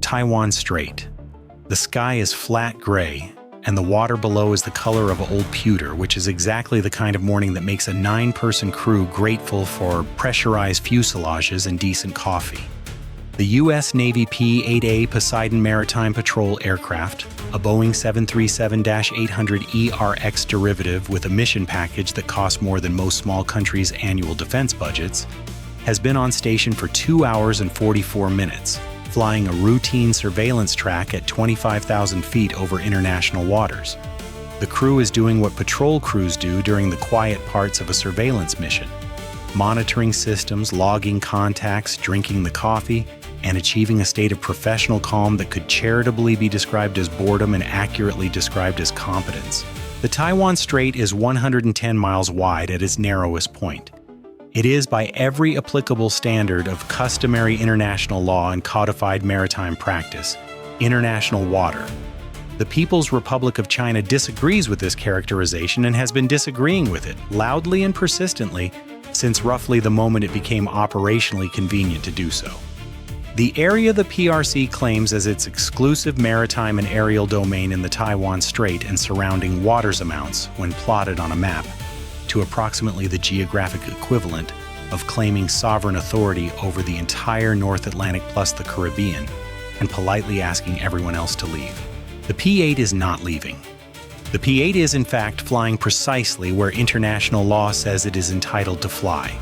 Taiwan Strait. The sky is flat gray, and the water below is the color of old pewter, which is exactly the kind of morning that makes a 9-person crew grateful for pressurized fuselages and decent coffee. The US Navy P-8A Poseidon maritime patrol aircraft, a Boeing 737-800ERX derivative with a mission package that costs more than most small countries' annual defense budgets, has been on station for 2 hours and 44 minutes, flying a routine surveillance track at 25,000 feet over international waters. The crew is doing what patrol crews do during the quiet parts of a surveillance mission: monitoring systems, logging contacts, drinking the coffee, and achieving a state of professional calm that could charitably be described as boredom and accurately described as competence. The Taiwan Strait is 110 miles wide at its narrowest point. It is, by every applicable standard of customary international law and codified maritime practice, international water. The People's Republic of China disagrees with this characterization and has been disagreeing with it, loudly and persistently, since roughly the moment it became operationally convenient to do so. The area the PRC claims as its exclusive maritime and aerial domain in the Taiwan Strait and surrounding waters amounts, when plotted on a map, to approximately the geographic equivalent of claiming sovereign authority over the entire North Atlantic plus the Caribbean, and politely asking everyone else to leave. The P-8 is not leaving. The P-8 is, in fact, flying precisely where international law says it is entitled to fly.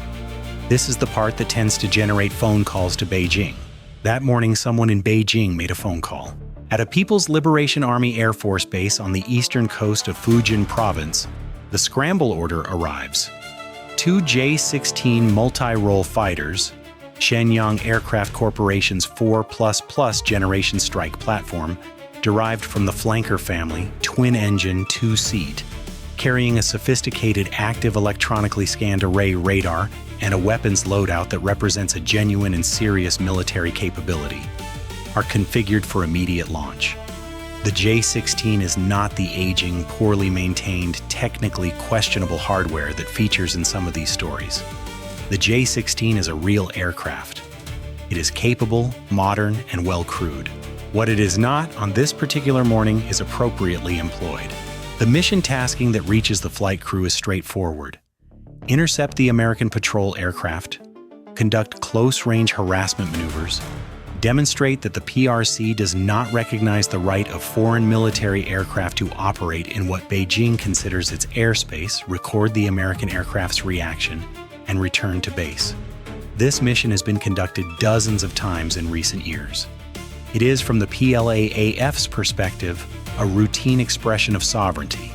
This is the part that tends to generate phone calls to Beijing. That morning, someone in Beijing made a phone call. At a People's Liberation Army Air Force base on the eastern coast of Fujian Province, the scramble order arrives. 2 J-16 multi-role fighters, Shenyang Aircraft Corporation's 4++ generation strike platform, derived from the Flanker family, twin-engine, 2-seat, carrying a sophisticated active electronically scanned array radar and a weapons loadout that represents a genuine and serious military capability, are configured for immediate launch. The J-16 is not the aging, poorly maintained, technically questionable hardware that features in some of these stories. The J-16 is a real aircraft. It is capable, modern, and well-crewed. What it is not on this particular morning is appropriately employed. The mission tasking that reaches the flight crew is straightforward. Intercept the American patrol aircraft, conduct close-range harassment maneuvers, demonstrate that the PRC does not recognize the right of foreign military aircraft to operate in what Beijing considers its airspace, record the American aircraft's reaction, and return to base. This mission has been conducted dozens of times in recent years. It is, from the PLAAF's perspective, a routine expression of sovereignty.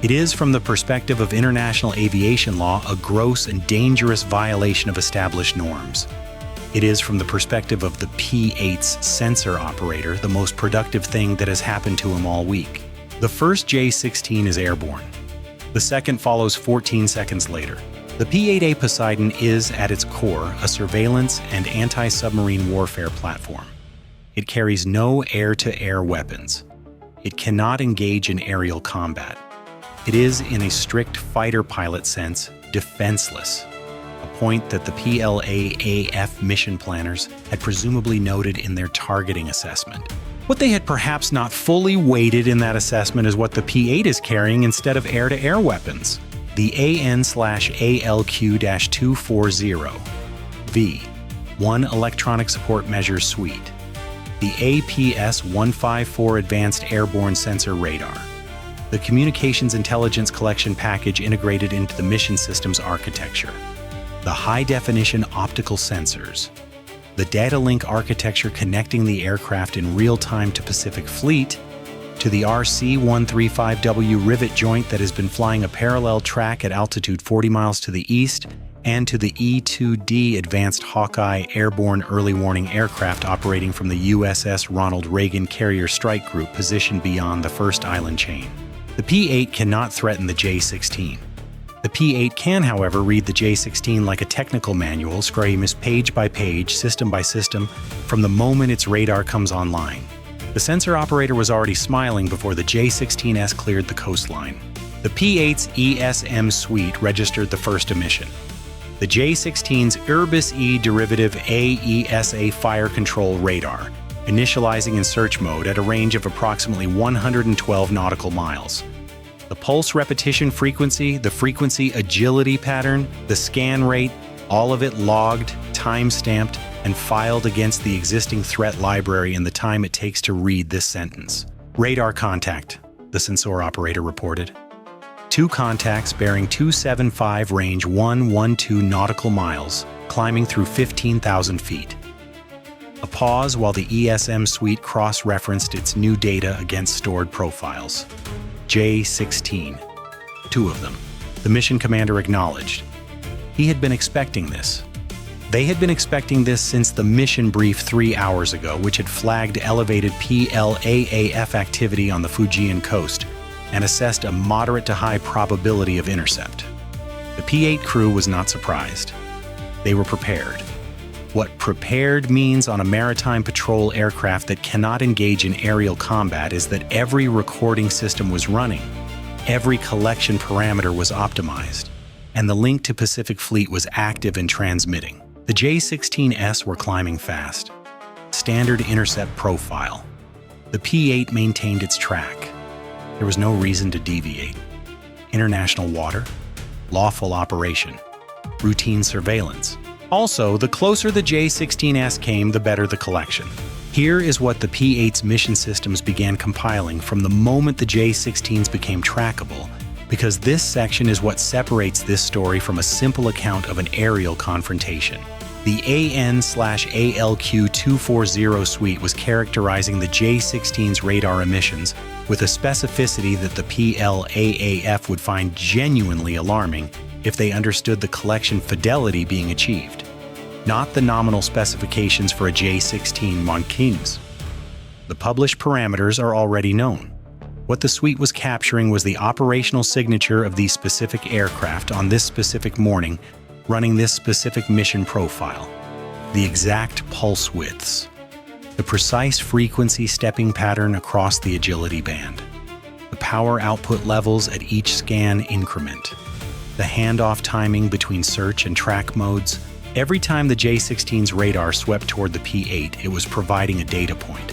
It is, from the perspective of international aviation law, a gross and dangerous violation of established norms. It is, from the perspective of the P-8's sensor operator, the most productive thing that has happened to him all week. The first J-16 is airborne. The second follows 14 seconds later. The P-8A Poseidon is, at its core, a surveillance and anti-submarine warfare platform. It carries no air-to-air weapons. It cannot engage in aerial combat. It is, in a strict fighter pilot sense, defenseless. A point that the PLAAF mission planners had presumably noted in their targeting assessment. What they had perhaps not fully weighted in that assessment is what the P-8 is carrying instead of air-to-air weapons. The AN/ALQ-240 V1 Electronic Support Measures Suite. The APS-154 Advanced Airborne Sensor Radar. The Communications Intelligence Collection Package integrated into the mission system's architecture. The high-definition optical sensors, the data link architecture connecting the aircraft in real time to Pacific Fleet, to the RC-135W Rivet Joint that has been flying a parallel track at altitude 40 miles to the east, and to the E-2D Advanced Hawkeye airborne early warning aircraft operating from the USS Ronald Reagan Carrier Strike Group positioned beyond the first island chain. The P-8 cannot threaten the J-16. The P-8 can, however, read the J-16 like a technical manual, scribed page by page, system by system, from the moment its radar comes online. The sensor operator was already smiling before the J-16S cleared the coastline. The P-8's ESM suite registered the first emission. The J-16's Irbis E derivative AESA fire control radar, initializing in search mode at a range of approximately 112 nautical miles. The pulse repetition frequency, the frequency agility pattern, the scan rate, all of it logged, time-stamped, and filed against the existing threat library in the time it takes to read this sentence. Radar contact, the sensor operator reported. 2 contacts bearing 275 range 112 nautical miles, climbing through 15,000 feet. A pause while the ESM suite cross-referenced its new data against stored profiles. J-16. 2 of them. The mission commander acknowledged. He had been expecting this. They had been expecting this since the mission brief 3 hours ago, which had flagged elevated PLAAF activity on the Fujian coast and assessed a moderate to high probability of intercept. The P-8 crew was not surprised. They were prepared. What prepared means on a maritime patrol aircraft that cannot engage in aerial combat is that every recording system was running, every collection parameter was optimized, and the link to Pacific Fleet was active and transmitting. The J-16S were climbing fast. Standard intercept profile. The P-8 maintained its track. There was no reason to deviate. International water, lawful operation, routine surveillance. Also, the closer the J-16S came, the better the collection. Here is what the P-8's mission systems began compiling from the moment the J-16s became trackable, because this section is what separates this story from a simple account of an aerial confrontation. The AN/ALQ-240 suite was characterizing the J-16's radar emissions with a specificity that the PLAAF would find genuinely alarming if they understood the collection fidelity being achieved, not the nominal specifications for a J-16 Monkings. The published parameters are already known. What the suite was capturing was the operational signature of these specific aircraft on this specific morning, running this specific mission profile, the exact pulse widths, the precise frequency stepping pattern across the agility band, the power output levels at each scan increment, the handoff timing between search and track modes. Every time the J-16's radar swept toward the P-8, it was providing a data point.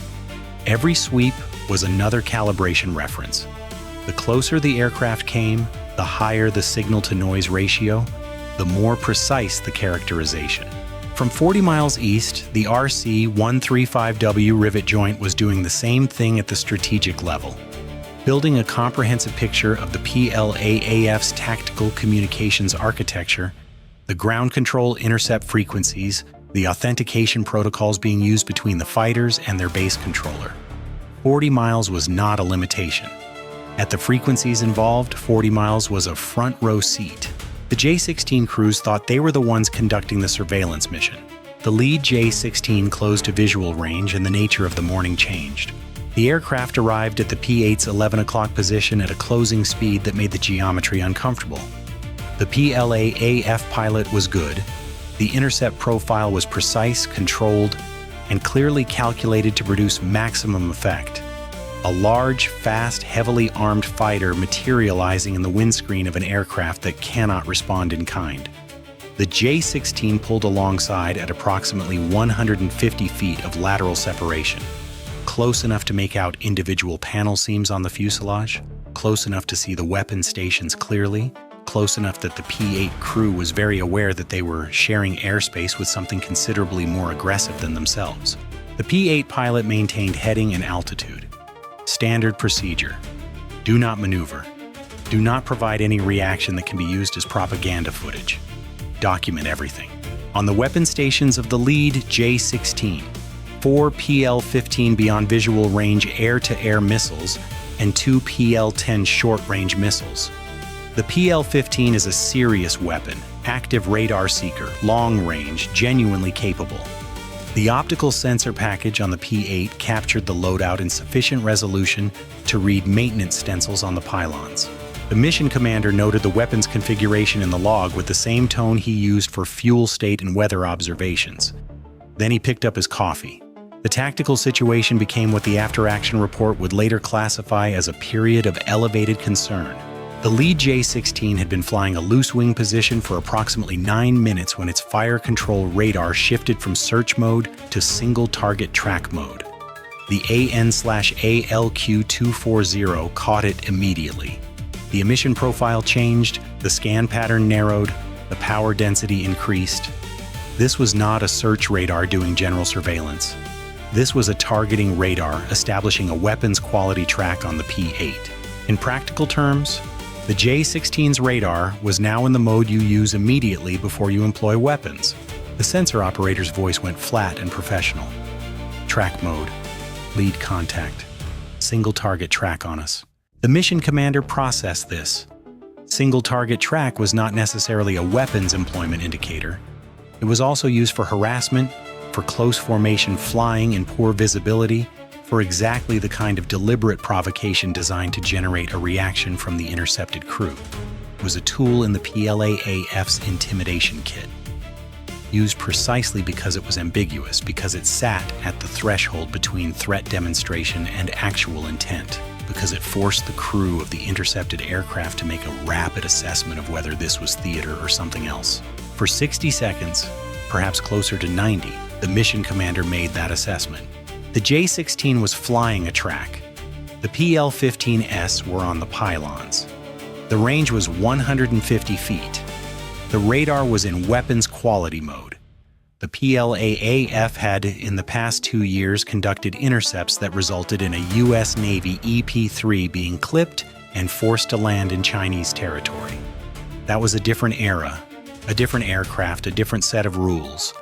Every sweep was another calibration reference. The closer the aircraft came, the higher the signal-to-noise ratio, the more precise the characterization. From 40 miles east, the RC-135W Rivet Joint was doing the same thing at the strategic level, building a comprehensive picture of the PLAAF's tactical communications architecture, the ground control intercept frequencies, the authentication protocols being used between the fighters and their base controller. 40 miles was not a limitation. At the frequencies involved, 40 miles was a front-row seat. The J-16 crews thought they were the ones conducting the surveillance mission. The lead J-16 closed to visual range and the nature of the morning changed. The aircraft arrived at the P-8's 11 o'clock position at a closing speed that made the geometry uncomfortable. The PLAAF pilot was good. The intercept profile was precise, controlled, and clearly calculated to produce maximum effect. A large, fast, heavily armed fighter materializing in the windscreen of an aircraft that cannot respond in kind. The J-16 pulled alongside at approximately 150 feet of lateral separation, close enough to make out individual panel seams on the fuselage, close enough to see the weapon stations clearly, close enough that the P-8 crew was very aware that they were sharing airspace with something considerably more aggressive than themselves. The P-8 pilot maintained heading and altitude. Standard procedure. Do not maneuver. Do not provide any reaction that can be used as propaganda footage. Document everything. On the weapon stations of the lead J-16, 4 PL-15 beyond visual range air-to-air missiles and 2 PL-10 short-range missiles. The PL-15 is a serious weapon, active radar seeker, long-range, genuinely capable. The optical sensor package on the P-8 captured the loadout in sufficient resolution to read maintenance stencils on the pylons. The mission commander noted the weapon's configuration in the log with the same tone he used for fuel state and weather observations. Then he picked up his coffee. The tactical situation became what the after-action report would later classify as a period of elevated concern. The lead J-16 had been flying a loose wing position for approximately 9 minutes when its fire control radar shifted from search mode to single target track mode. The AN/ALQ-240 caught it immediately. The emission profile changed, the scan pattern narrowed, the power density increased. This was not a search radar doing general surveillance. This was a targeting radar establishing a weapons quality track on the P-8. In practical terms, the J-16's radar was now in the mode you use immediately before you employ weapons. The sensor operator's voice went flat and professional. Track mode. Lead contact. Single target track on us. The mission commander processed this. Single target track was not necessarily a weapons employment indicator. It was also used for harassment, for close formation flying in poor visibility, for exactly the kind of deliberate provocation designed to generate a reaction from the intercepted crew. It was a tool in the PLAAF's intimidation kit. Used precisely because it was ambiguous, because it sat at the threshold between threat demonstration and actual intent, because it forced the crew of the intercepted aircraft to make a rapid assessment of whether this was theater or something else. For 60 seconds, perhaps closer to 90, the mission commander made that assessment. The J-16 was flying a track. The PL-15S were on the pylons. The range was 150 feet. The radar was in weapons quality mode. The PLAAF had, in the past 2 years, conducted intercepts that resulted in a US Navy EP-3 being clipped and forced to land in Chinese territory. That was a different era, a different aircraft, a different set of rules.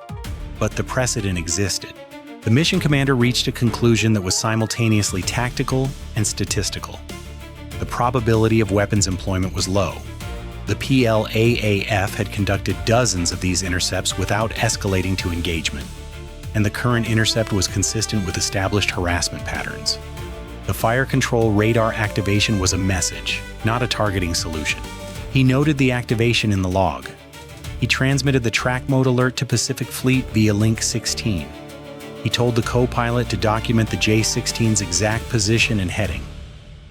But the precedent existed. The mission commander reached a conclusion that was simultaneously tactical and statistical. The probability of weapons employment was low. The PLAAF had conducted dozens of these intercepts without escalating to engagement, and the current intercept was consistent with established harassment patterns. The fire control radar activation was a message, not a targeting solution. He noted the activation in the log. He transmitted the track mode alert to Pacific Fleet via Link 16. He told the co-pilot to document the J-16's exact position and heading.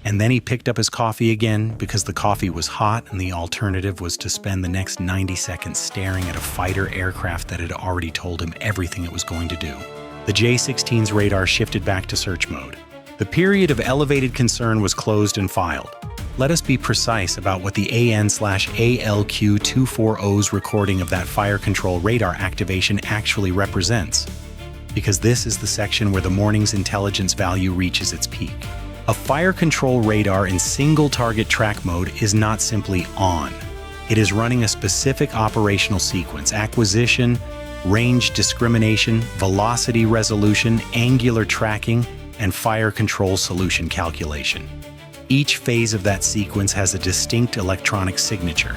And then he picked up his coffee again because the coffee was hot and the alternative was to spend the next 90 seconds staring at a fighter aircraft that had already told him everything it was going to do. The J-16's radar shifted back to search mode. The period of elevated concern was closed and filed. Let us be precise about what the AN/ALQ-240's recording of that fire control radar activation actually represents, because this is the section where the morning's intelligence value reaches its peak. A fire control radar in single target track mode is not simply on. It is running a specific operational sequence: acquisition, range discrimination, velocity resolution, angular tracking, and fire control solution calculation. Each phase of that sequence has a distinct electronic signature.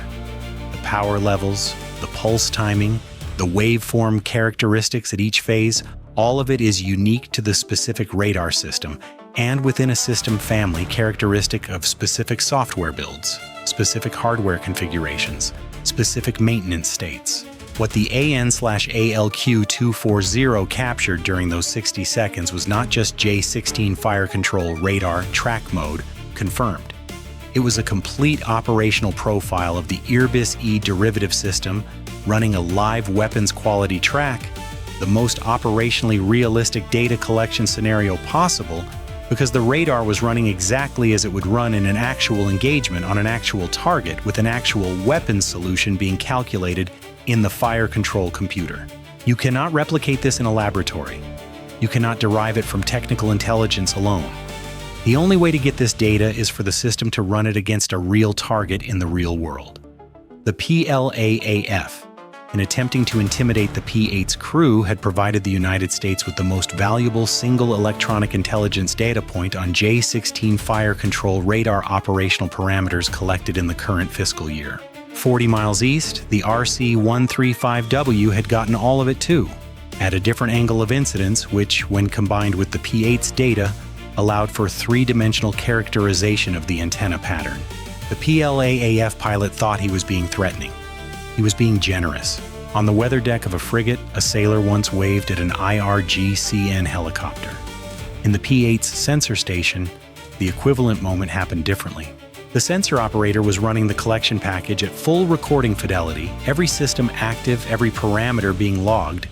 The power levels, the pulse timing, the waveform characteristics at each phase, all of it is unique to the specific radar system, and within a system family characteristic of specific software builds, specific hardware configurations, specific maintenance states. What the AN/ALQ-240 captured during those 60 seconds was not just J-16 fire control radar track mode confirmed. It was a complete operational profile of the Airbus-E derivative system running a live weapons quality track, the most operationally realistic data collection scenario possible, because the radar was running exactly as it would run in an actual engagement on an actual target with an actual weapons solution being calculated in the fire control computer. You cannot replicate this in a laboratory. You cannot derive it from technical intelligence alone. The only way to get this data is for the system to run it against a real target in the real world. The PLAAF, in attempting to intimidate the P-8's crew, had provided the United States with the most valuable single electronic intelligence data point on J-16 fire control radar operational parameters collected in the current fiscal year. 40 miles east, the RC-135W had gotten all of it too, at a different angle of incidence, which, when combined with the P-8's data, allowed for three-dimensional characterization of the antenna pattern. The PLAAF pilot thought he was being threatening. He was being generous. On the weather deck of a frigate, a sailor once waved at an IRGCN helicopter. In the P-8's sensor station, the equivalent moment happened differently. The sensor operator was running the collection package at full recording fidelity, every system active, every parameter being logged,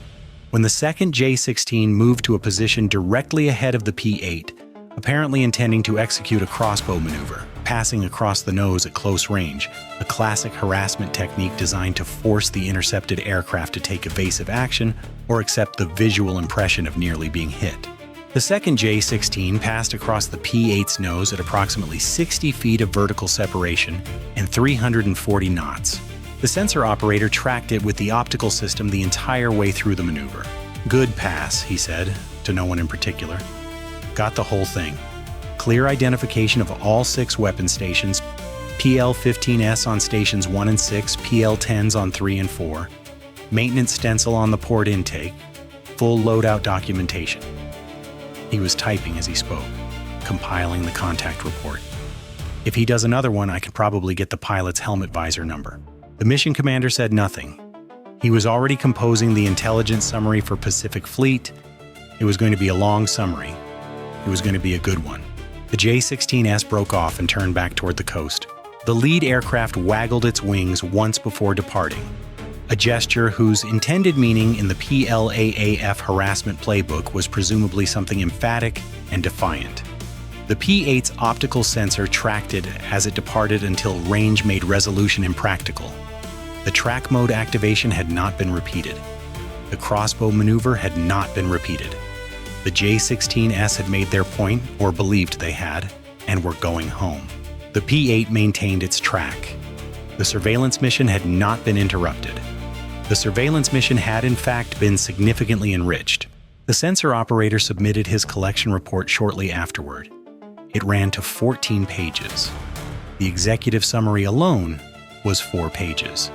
when the second J-16 moved to a position directly ahead of the P-8, apparently intending to execute a crossbow maneuver, passing across the nose at close range, a classic harassment technique designed to force the intercepted aircraft to take evasive action or accept the visual impression of nearly being hit. The second J-16 passed across the P-8's nose at approximately 60 feet of vertical separation and 340 knots. The sensor operator tracked it with the optical system the entire way through the maneuver. "Good pass," he said, to no one in particular. "Got the whole thing. Clear identification of all 6 weapon stations, PL-15S on stations 1 and 6, PL-10s on 3 and 4, maintenance stencil on the port intake, full loadout documentation." He was typing as he spoke, compiling the contact report. "If he does another one, I could probably get the pilot's helmet visor number." The mission commander said nothing. He was already composing the intelligence summary for Pacific Fleet. It was going to be a long summary. It was going to be a good one. The J-16S broke off and turned back toward the coast. The lead aircraft waggled its wings once before departing, a gesture whose intended meaning in the PLAAF harassment playbook was presumably something emphatic and defiant. The P-8's optical sensor tracked it as it departed until range made resolution impractical. The track mode activation had not been repeated. The crossbow maneuver had not been repeated. The J-16S had made their point, or believed they had, and were going home. The P-8 maintained its track. The surveillance mission had not been interrupted. The surveillance mission had in fact been significantly enriched. The sensor operator submitted his collection report shortly afterward. It ran to 14 pages. The executive summary alone was 4 pages.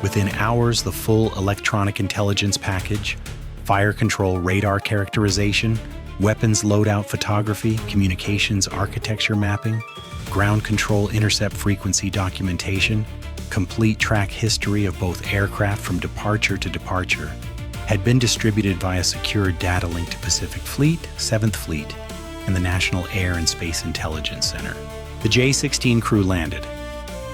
Within hours, the full electronic intelligence package, fire control radar characterization, weapons loadout photography, communications architecture mapping, ground control intercept frequency documentation, complete track history of both aircraft from departure to departure, had been distributed via secure data link to Pacific Fleet, 7th Fleet, and the National Air and Space Intelligence Center. The J-16 crew landed.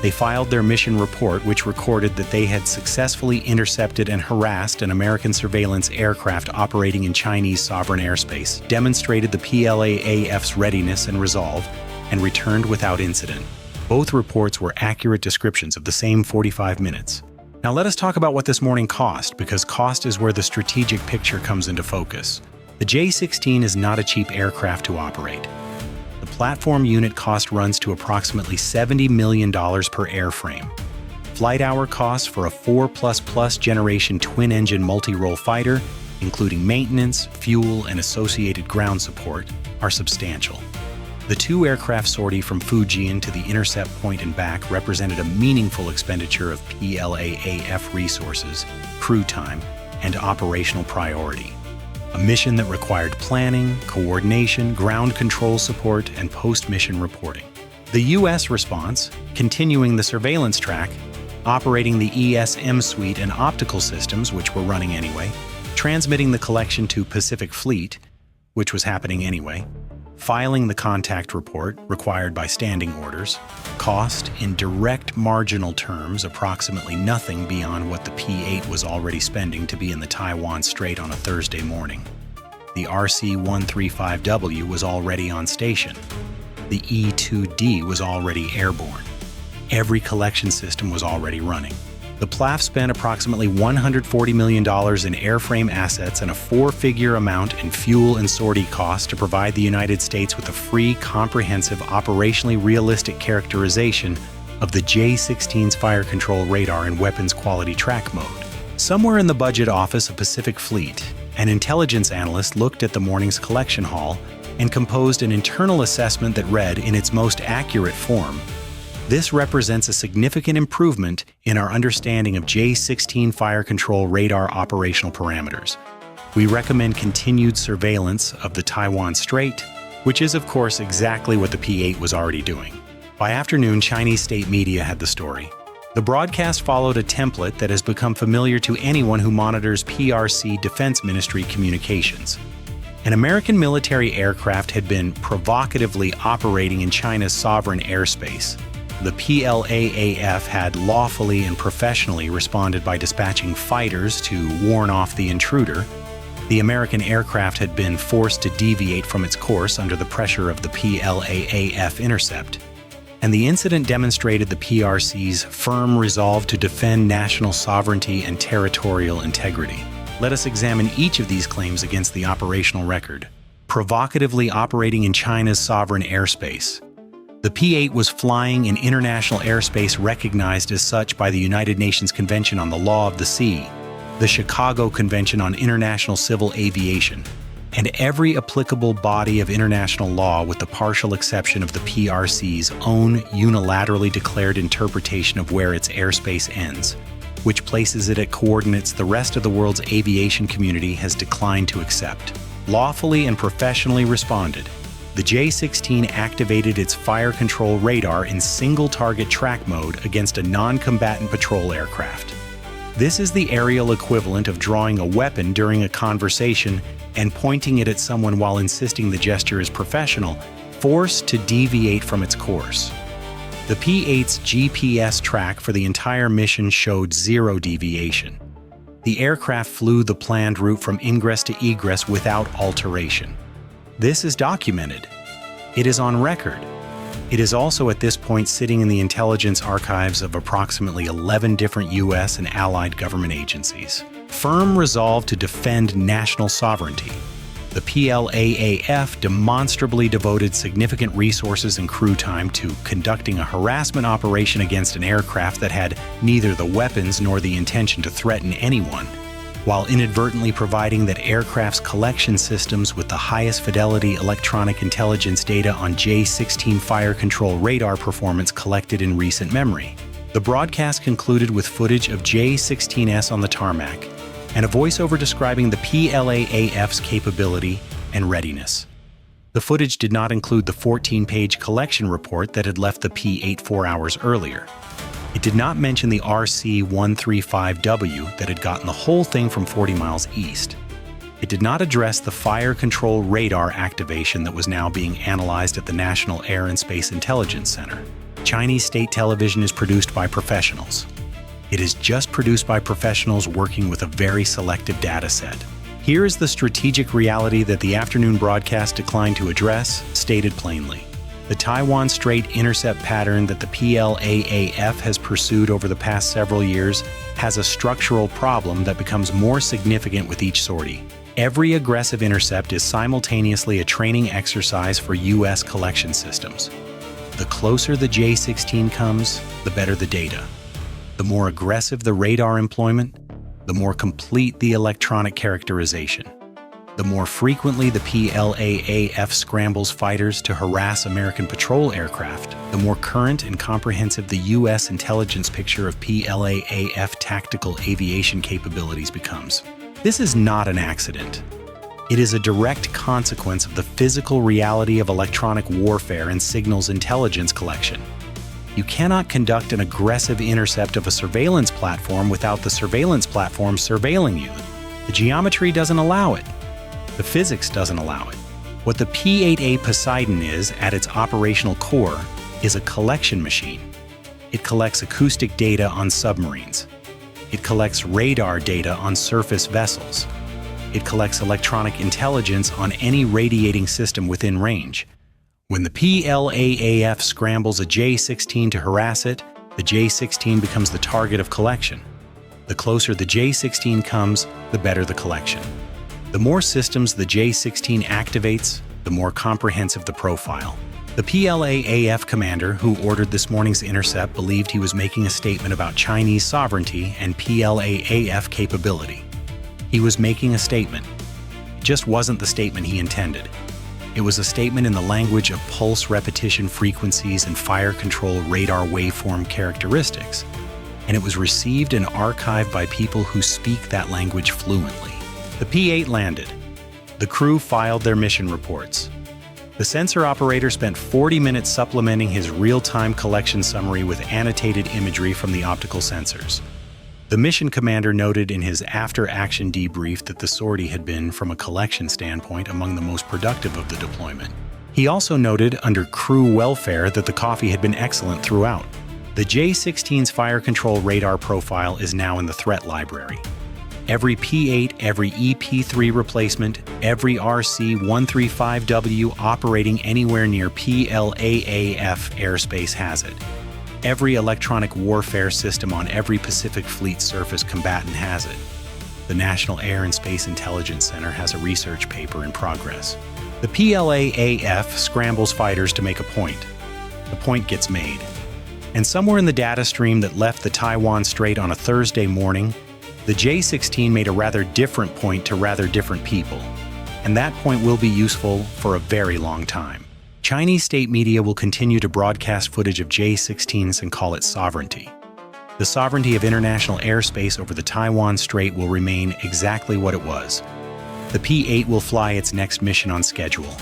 They filed their mission report, which recorded that they had successfully intercepted and harassed an American surveillance aircraft operating in Chinese sovereign airspace, demonstrated the PLAAF's readiness and resolve, and returned without incident. Both reports were accurate descriptions of the same 45 minutes. Now let us talk about what this morning cost, because cost is where the strategic picture comes into focus. The J-16 is not a cheap aircraft to operate. The platform unit cost runs to approximately $70 million per airframe. Flight hour costs for a 4++ generation twin-engine multi-role fighter, including maintenance, fuel, and associated ground support, are substantial. The 2 aircraft sortie from Fujian to the intercept point and back represented a meaningful expenditure of PLAAF resources, crew time, and operational priority. A mission that required planning, coordination, ground control support, and post-mission reporting. The U.S. response, continuing the surveillance track, operating the ESM suite and optical systems, which were running anyway, transmitting the collection to Pacific Fleet, which was happening anyway, filing the contact report required by standing orders, cost in direct marginal terms approximately nothing beyond what the P-8 was already spending to be in the Taiwan Strait on a Thursday morning. The RC-135W was already on station. The E-2D was already airborne. Every collection system was already running. The PLAAF spent approximately $140 million in airframe assets and a 4-figure amount in fuel and sortie costs to provide the United States with a free, comprehensive, operationally realistic characterization of the J-16's fire control radar and weapons quality track mode. Somewhere in the budget office of Pacific Fleet, an intelligence analyst looked at the morning's collection haul and composed an internal assessment that read, in its most accurate form, "This represents a significant improvement in our understanding of J-16 fire control radar operational parameters. We recommend continued surveillance of the Taiwan Strait," which is, of course, exactly what the P-8 was already doing. By afternoon, Chinese state media had the story. The broadcast followed a template that has become familiar to anyone who monitors PRC Defense Ministry communications. An American military aircraft had been provocatively operating in China's sovereign airspace. The PLAAF had lawfully and professionally responded by dispatching fighters to warn off the intruder, The American aircraft had been forced to deviate from its course under the pressure of the PLAAF intercept, and the incident demonstrated the PRC's firm resolve to defend national sovereignty and territorial integrity. Let us examine each of these claims against the operational record. Provocatively operating in China's sovereign airspace. The P-8 was flying in international airspace recognized as such by the United Nations Convention on the Law of the Sea, the Chicago Convention on International Civil Aviation, and every applicable body of international law with the partial exception of the PRC's own unilaterally declared interpretation of where its airspace ends, which places it at coordinates the rest of the world's aviation community has declined to accept. Lawfully and professionally responded. The J-16 activated its fire control radar in single-target track mode against a non-combatant patrol aircraft. This is the aerial equivalent of drawing a weapon during a conversation and pointing it at someone while insisting the gesture is professional, forced to deviate from its course. The P-8's GPS track for the entire mission showed zero deviation. The aircraft flew the planned route from ingress to egress without alteration. This is documented. It is on record. It is also at this point sitting in the intelligence archives of approximately 11 different US and allied government agencies. Firm resolve to defend national sovereignty. The PLAAF demonstrably devoted significant resources and crew time to conducting a harassment operation against an aircraft that had neither the weapons nor the intention to threaten anyone, while inadvertently providing that aircraft's collection systems with the highest fidelity electronic intelligence data on J-16 fire control radar performance collected in recent memory. The broadcast concluded with footage of J-16S on the tarmac, and a voiceover describing the PLAAF's capability and readiness. The footage did not include the 14-page collection report that had left the P-8 4 hours earlier. It did not mention the RC-135W that had gotten the whole thing from 40 miles east. It did not address the fire control radar activation that was now being analyzed at the National Air and Space Intelligence Center. Chinese state television is produced by professionals. It is just produced by professionals working with a very selective data set. Here is the strategic reality that the afternoon broadcast declined to address, stated plainly. The Taiwan Strait intercept pattern that the PLAAF has pursued over the past several years has a structural problem that becomes more significant with each sortie. Every aggressive intercept is simultaneously a training exercise for US collection systems. The closer the J-16 comes, the better the data. The more aggressive the radar employment, the more complete the electronic characterization. The more frequently the PLAAF scrambles fighters to harass American patrol aircraft, the more current and comprehensive the U.S. intelligence picture of PLAAF tactical aviation capabilities becomes. This is not an accident. It is a direct consequence of the physical reality of electronic warfare and signals intelligence collection. You cannot conduct an aggressive intercept of a surveillance platform without the surveillance platform surveilling you. The geometry doesn't allow it. The physics doesn't allow it. What the P-8A Poseidon is, at its operational core, is a collection machine. It collects acoustic data on submarines. It collects radar data on surface vessels. It collects electronic intelligence on any radiating system within range. When the PLAAF scrambles a J-16 to harass it, the J-16 becomes the target of collection. The closer the J-16 comes, the better the collection. The more systems the J-16 activates, the more comprehensive the profile. The PLAAF commander who ordered this morning's intercept believed he was making a statement about Chinese sovereignty and PLAAF capability. He was making a statement. It just wasn't the statement he intended. It was a statement in the language of pulse repetition frequencies and fire control radar waveform characteristics, and it was received and archived by people who speak that language fluently. The P-8 landed. The crew filed their mission reports. The sensor operator spent 40 minutes supplementing his real-time collection summary with annotated imagery from the optical sensors. The mission commander noted in his after-action debrief that the sortie had been, from a collection standpoint, among the most productive of the deployment. He also noted, under crew welfare, that the coffee had been excellent throughout. The J-16's fire control radar profile is now in the threat library. Every P-8, every EP-3 replacement, every RC-135W operating anywhere near PLAAF airspace has it. Every electronic warfare system on every Pacific Fleet surface combatant has it. The National Air and Space Intelligence Center has a research paper in progress. The PLAAF scrambles fighters to make a point. The point gets made. And somewhere in the data stream that left the Taiwan Strait on a Thursday morning, the J-16 made a rather different point to rather different people. And that point will be useful for a very long time. Chinese state media will continue to broadcast footage of J-16s and call it sovereignty. The sovereignty of international airspace over the Taiwan Strait will remain exactly what it was. The P-8 will fly its next mission on schedule.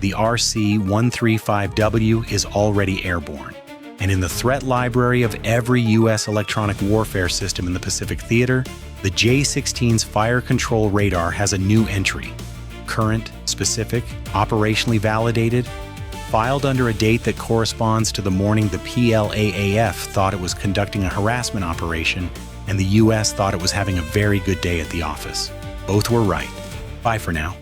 The RC-135W is already airborne. And in the threat library of every U.S. electronic warfare system in the Pacific Theater, the J-16's fire control radar has a new entry. Current, specific, operationally validated, filed under a date that corresponds to the morning the PLAAF thought it was conducting a harassment operation and the U.S. thought it was having a very good day at the office. Both were right. Bye for now.